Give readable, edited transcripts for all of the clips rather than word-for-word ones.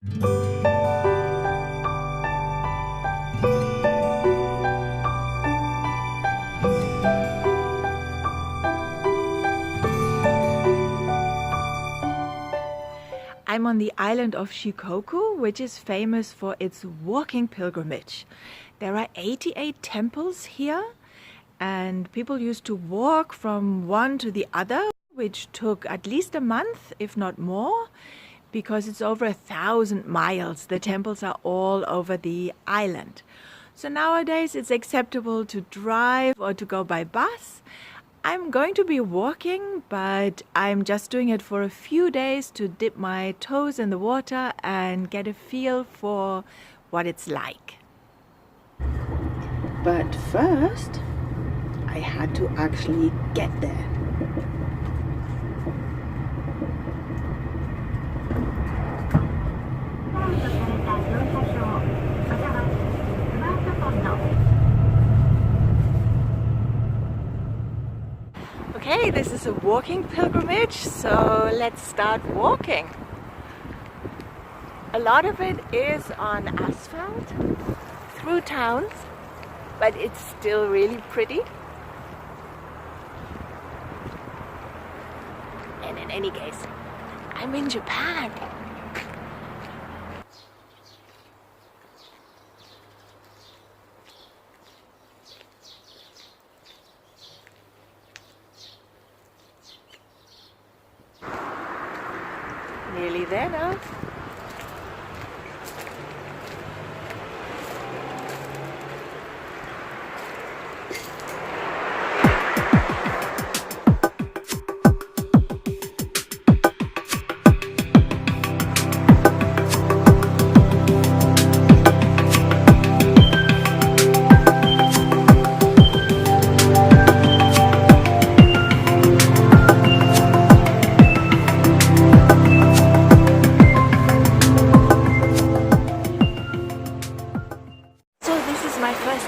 I'm on the island of Shikoku, which is famous for its walking pilgrimage. There are 88 temples here, and people used to walk from one to the other, which took at least a month, if not more, because it's over 1,000 miles. The temples are all over the island. So nowadays it's acceptable to drive or to go by bus. I'm going to be walking, but I'm just doing it for a few days to dip my toes in the water and get a feel for what it's like. But first, I had to actually get there. Okay, this is a walking pilgrimage, so let's start walking. A lot of it is on asphalt through towns, but it's still really pretty. And in any case, I'm in Japan. Nearly there now.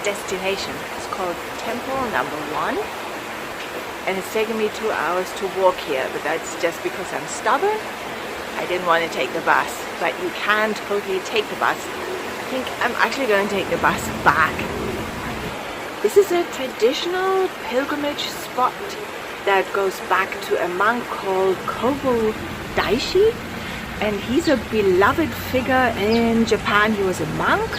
Destination. It's called Temple number 1, and it's taken me 2 hours to walk here, but that's just because I'm stubborn. I didn't want to take the bus, but you can totally take the bus. I think I'm actually going to take the bus back. This is a traditional pilgrimage spot that goes back to a monk called Kobo Daishi, and he's a beloved figure in Japan. He was a monk,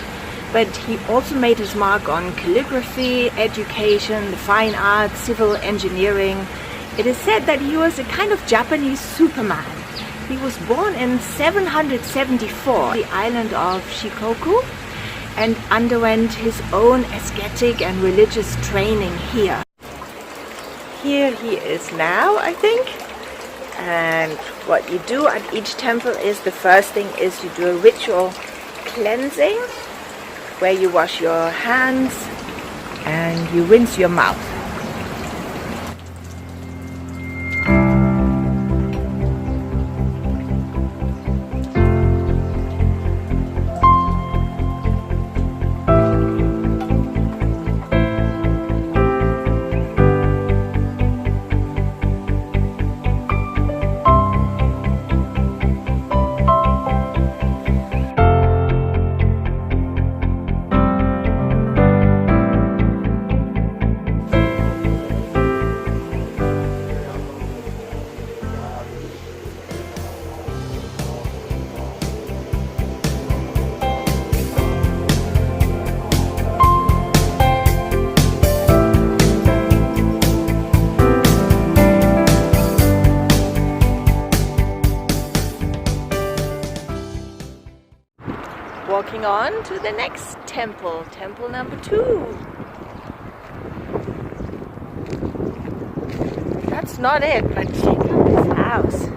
but he also made his mark on calligraphy, education, the fine arts, civil engineering. It is said that he was a kind of Japanese Superman. He was born in 774, the island of Shikoku, and underwent his own ascetic and religious training here. Here he is now, I think. And what you do at each temple is, the first thing is you do a ritual cleansing, where you wash your hands and you rinse your mouth. Walking on to the next temple, temple number 2. That's not it, but check out this house.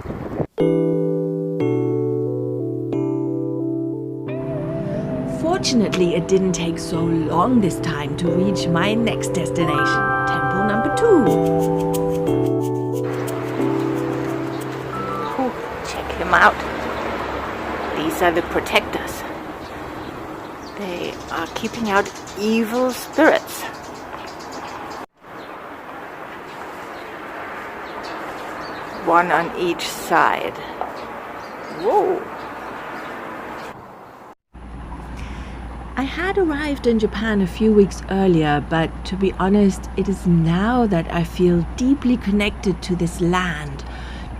Fortunately, it didn't take so long this time to reach my next destination, temple number 2. Ooh, check him out. These are the protectors. They are keeping out evil spirits. One on each side. Whoa! I had arrived in Japan a few weeks earlier, but to be honest, it is now that I feel deeply connected to this land,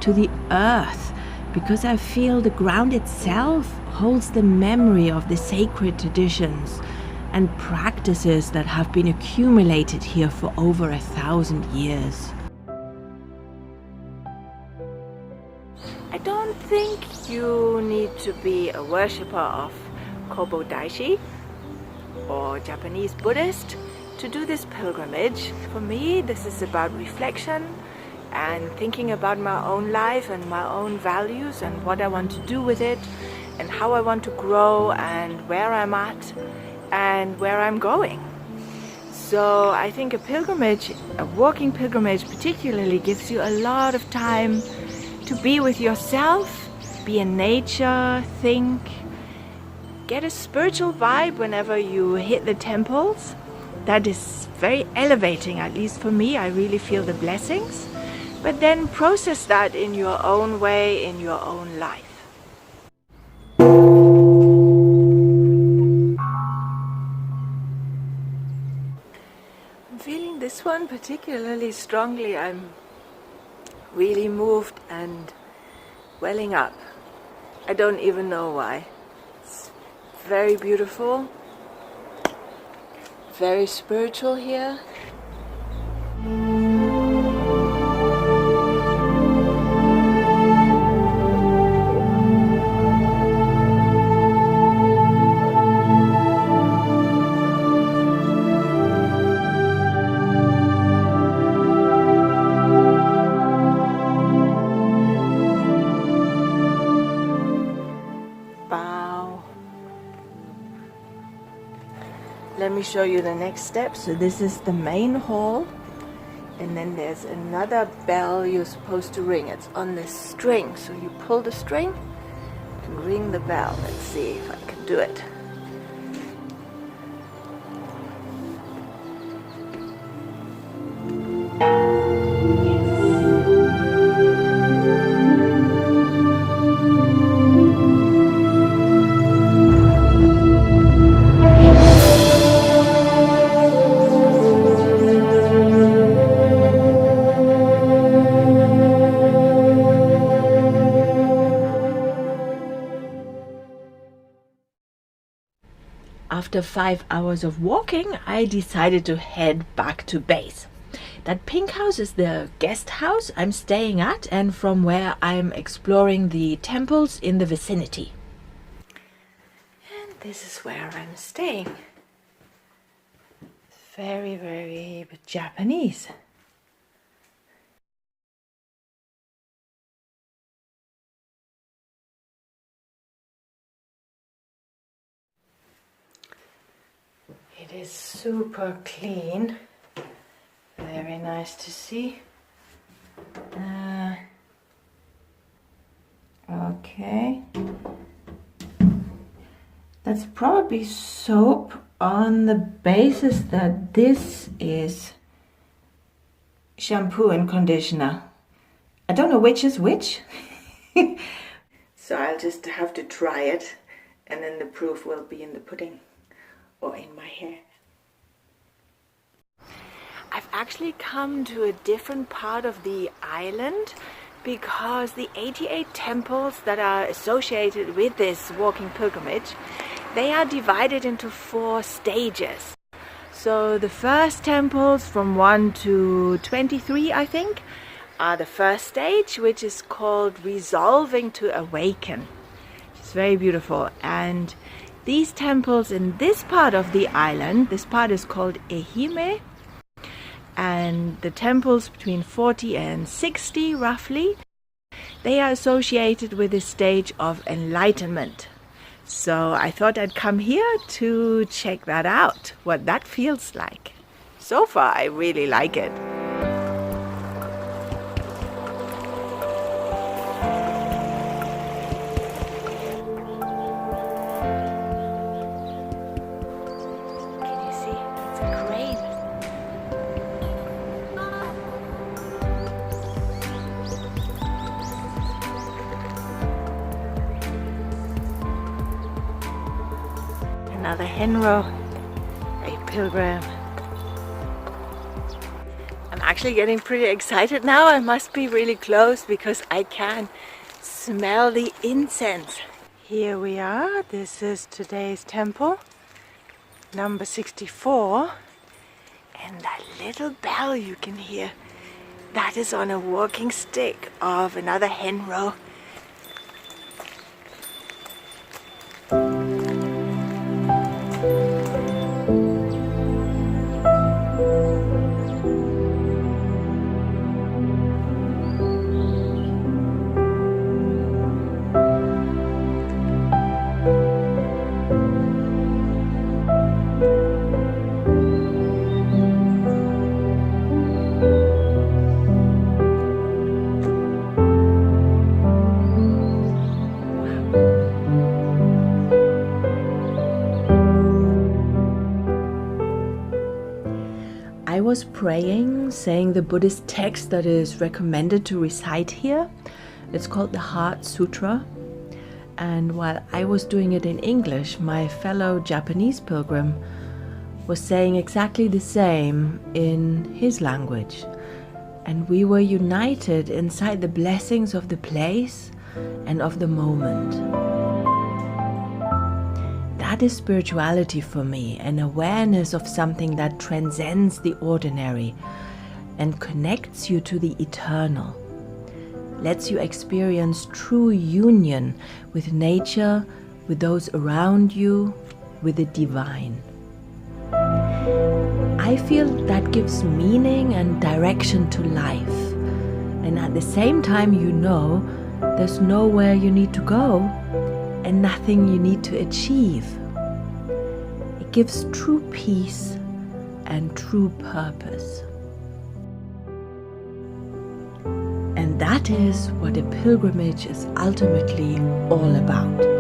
to the earth, because I feel the ground itself holds the memory of the sacred traditions and practices that have been accumulated here for over 1,000 years. I don't think you need to be a worshipper of Kobo Daishi or Japanese Buddhist to do this pilgrimage. For me, this is about reflection and thinking about my own life and my own values and what I want to do with it and how I want to grow and where I'm at and where I'm going. So I think a pilgrimage, a walking pilgrimage particularly, gives you a lot of time to be with yourself, be in nature, think, get a spiritual vibe whenever you hit the temples. That is very elevating, at least for me. I really feel the blessings. But then process that in your own way, in your own life. I'm feeling this one particularly strongly. I'm really moved and welling up. I don't even know why. It's very beautiful, very spiritual here. Let me show you the next step. So this is the main hall, and then there's another bell you're supposed to ring. It's on this string, so you pull the string and ring the bell. Let's see if I can do it. After 5 hours of walking, I decided to head back to base. That pink house is the guest house I'm staying at and from where I'm exploring the temples in the vicinity. And this is where I'm staying. Very, very Japanese. It is super clean, very nice to see. Okay, that's probably soap on the basis that this is shampoo and conditioner. I don't know which is which, so I'll just have to try it and then the proof will be in the pudding or in my hair. I've actually come to a different part of the island because the 88 temples that are associated with this walking pilgrimage, they are divided into 4 stages. So the first temples from 1 to 23, I think, are the first stage, which is called Resolving to Awaken. It's very beautiful. And these temples in this part of the island, this part is called Ehime, and the temples between 40 and 60 roughly, they are associated with a stage of enlightenment. So I thought I'd come here to check that out, what that feels like. So far I really like it. Another hen row, a pilgrim. I'm actually getting pretty excited now. I must be really close because I can smell the incense. Here we are. This is today's temple, number 64. And that little bell you can hear, that is on a walking stick of another hen row. I was praying, saying the Buddhist text that is recommended to recite here. It's called the Heart Sutra. And while I was doing it in English, my fellow Japanese pilgrim was saying exactly the same in his language. And we were united inside the blessings of the place and of the moment. That is spirituality for me, an awareness of something that transcends the ordinary and connects you to the eternal, lets you experience true union with nature, with those around you, with the divine. I feel that gives meaning and direction to life, and at the same time you know there's nowhere you need to go and nothing you need to achieve. It gives true peace and true purpose. And that is what a pilgrimage is ultimately all about.